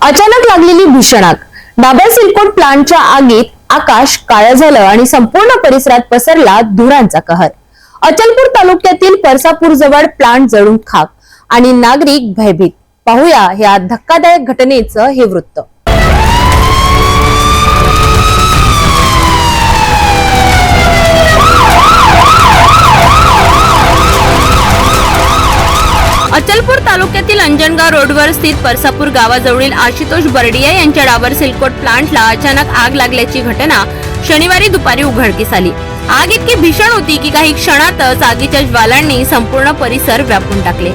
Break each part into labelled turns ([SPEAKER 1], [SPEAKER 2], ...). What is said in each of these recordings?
[SPEAKER 1] अचानक लागलेली भीषण आग। डाबर सिलिकॉन प्लांटच्या आगीत आकाश काळं झालं आणि संपूर्ण परिसरात पसरला धुरांचा कहर। अचलपूर तालुक्यातील परसापूर जवळ प्लांट जळून खाक आणि नागरिक भयभीत। पाहूया या धक्कादायक घटनेचं हे वृत्त। अचलपूर तालुक्यातील अंजनगाव रोडवर स्थित परसापूर गावाजवळील आशुतोष बर्डिया यांच्या डाबर सिलिकॉन प्लांटला अचानक आग लागल्याची घटना शनिवारी दुपारी उघडकीस आली। आग इतकी भीषण होती की काही क्षणातच आगीच्या ज्वालांनी संपूर्ण परिसर व्यापून टाकले।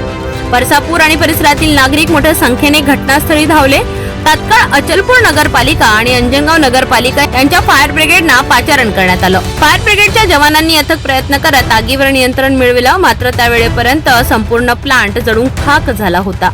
[SPEAKER 1] परसापूर आणि परिसरातील नागरिक मोठ्या संख्येने घटनास्थळी धावले। तात्काळ अचलपूर नगरपालिका आणि अंजनगाव नगरपालिका यांच्या फायर ब्रिगेडना पाचारण करण्यात आलं। फायर ब्रिगेडच्या जवानांनी अथक प्रयत्न करत आगीवर नियंत्रण मिळविलं, मात्र त्यावेळेपर्यंत संपूर्ण प्लांट जळून खाक झाला होता।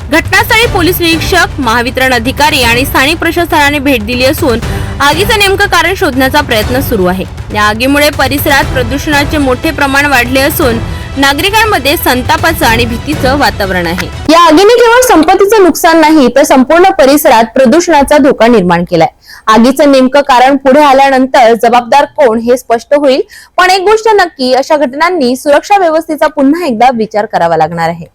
[SPEAKER 1] घटनास्थळी पोलीस निरीक्षक, महावितरण अधिकारी आणि स्थानिक प्रशासनाने भेट दिली असून आगीचं नेमकं कारण शोधण्याचा प्रयत्न सुरू आहे। या आगीमुळे परिसरात प्रदूषणाचे मोठे प्रमाण वाढले असून नागरिकांमध्ये संतापाचं आणि भीतीचं वातावरण आहे। या आगीने केवळ संपत्तीचं नुकसान नाही तर संपूर्ण परिसरात प्रदूषणाचा धोका निर्माण केलाय। आगीचं नेमकं कारण पुढे आल्यानंतर जबाबदार कोण हे स्पष्ट होईल, पण एक गोष्ट नक्की, अशा घटनांनी सुरक्षा व्यवस्थेचा पुन्हा एकदा विचार करावा लागणार आहे।